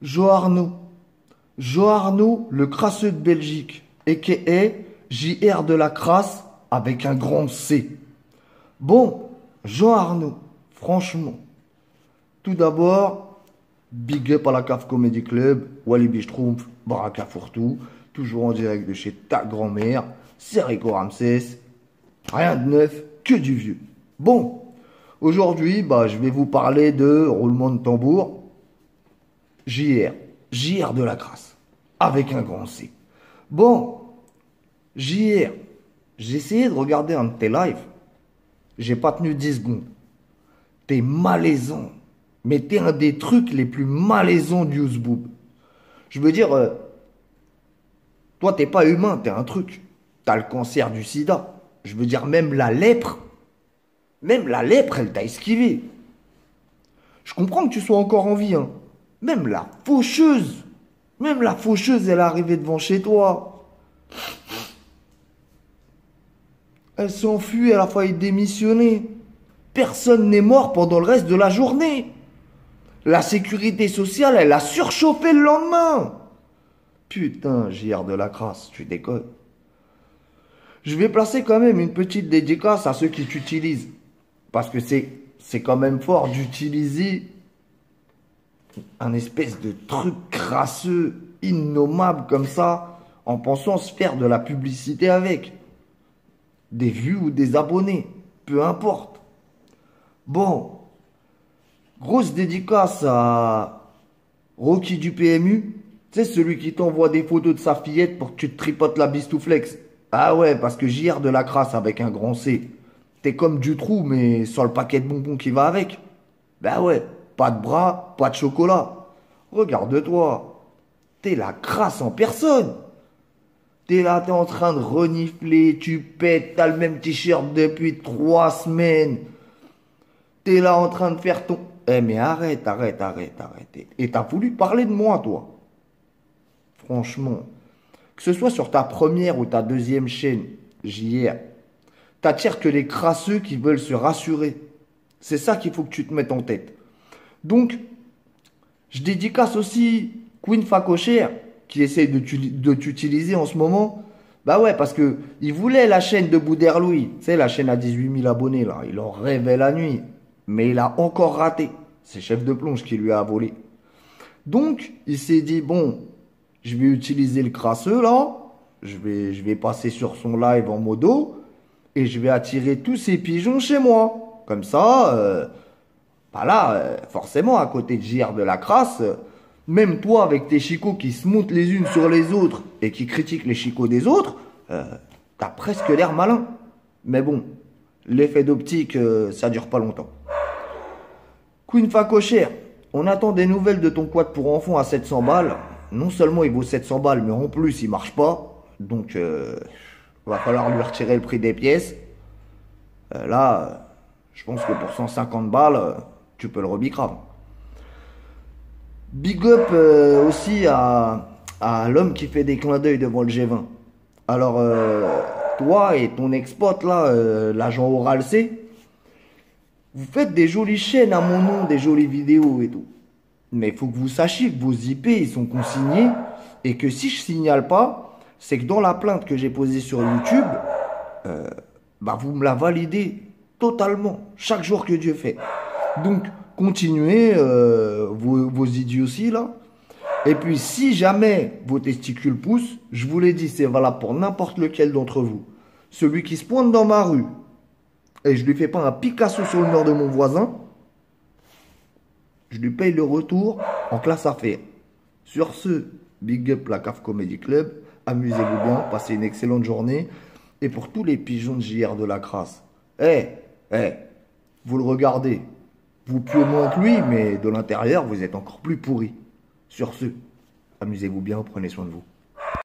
Jo Arnaud. Jo Arnaud, le crasseux de Belgique, a.k.a. JR de la crasse avec un grand C. Bon, Jo Arnaud, franchement, tout d'abord, big up à la CAF Comedy Club, Walibi Schtroumpf, Baraka Fourtou, toujours en direct de chez ta grand-mère, c'est Rico Ramsès, rien de neuf, que du vieux. Bon, aujourd'hui, je vais vous parler de roulement de tambour, JR de la crasse, avec un grand C. Bon, JR, j'ai essayé de regarder un de tes lives, j'ai pas tenu 10 secondes. T'es malaisant, mais t'es un des trucs les plus malaisants du Yousboob. Je veux dire, toi t'es pas humain, t'es un truc. T'as le cancer du sida. Je veux dire, même la lèpre, elle t'a esquivé. Je comprends que tu sois encore en vie, hein. Même la faucheuse, elle est arrivée devant chez toi. Elle s'enfuit, elle a failli démissionner. Personne n'est mort pendant le reste de la journée. La sécurité sociale, elle a surchauffé le lendemain. Putain, JR de la crasse, tu déconnes. Je vais placer quand même une petite dédicace à ceux qui t'utilisent. Parce que c'est quand même fort d'utiliser un espèce de truc crasseux, innommable comme ça, en pensant se faire de la publicité avec. Des vues ou des abonnés, peu importe. Bon, grosse dédicace à Rocky du PMU. Tu sais, celui qui t'envoie des photos de sa fillette pour que tu te tripotes la bistouflex. Ah ouais, parce que JR de la crasse avec un grand C. T'es comme du trou, mais sans le paquet de bonbons qui va avec. Bah ouais, pas de bras, pas de chocolat. Regarde-toi, t'es la crasse en personne. T'es là, t'es en train de renifler, tu pètes, t'as le même t-shirt depuis 3 semaines. T'es là en train de faire ton... Eh mais arrête. Et t'as voulu parler de moi, toi. Franchement, que ce soit sur ta première ou ta deuxième chaîne, JR, t'attires que les crasseux qui veulent se rassurer. C'est ça qu'il faut que tu te mettes en tête. Donc, je dédicace aussi Queen Facochère, qui essaye de t'utiliser en ce moment. Bah ouais, parce que il voulait la chaîne de Bouderlouis. Tu sais, la chaîne à 18 000 abonnés, là. Il en rêvait la nuit. Mais il a encore raté. C'est Chef de Plonge qui lui a volé. Donc, il s'est dit, bon, je vais utiliser le crasseux, là. Je vais passer sur son live en modo. Et je vais attirer tous ces pigeons chez moi. Comme ça, forcément, à côté de JR de la crasse... Même toi, avec tes chicots qui se montent les unes sur les autres et qui critiquent les chicots des autres, t'as presque l'air malin. Mais bon, l'effet d'optique, ça dure pas longtemps. Queen Facochère, on attend des nouvelles de ton quad pour enfants à 700 balles. Non seulement il vaut 700 balles, mais en plus il marche pas. Donc, va falloir lui retirer le prix des pièces. Là, je pense que pour 150 balles, tu peux le rebicrave. Big up aussi à l'homme qui fait des clins d'œil devant le G20. Alors, toi et ton ex-pote là, l'agent Oral C, vous faites des jolies chaînes à mon nom, des jolies vidéos et tout. Mais il faut que vous sachiez que vos IP ils sont consignés et que si je signale pas, c'est que dans la plainte que j'ai posée sur YouTube, vous me la validez totalement, chaque jour que Dieu fait. Donc, continuez vos idioties là. Et puis, si jamais vos testicules poussent, je vous l'ai dit, c'est valable pour n'importe lequel d'entre vous. Celui qui se pointe dans ma rue et je lui fais pas un Picasso sur le mur de mon voisin, je lui paye le retour en classe affaires. Sur ce, big up la CAF Comedy Club. Amusez-vous bien, passez une excellente journée. Et pour tous les pigeons de JR de la crasse, vous le regardez. Vous puez moins que lui, mais de l'intérieur, vous êtes encore plus pourri. Sur ce, amusez-vous bien, prenez soin de vous.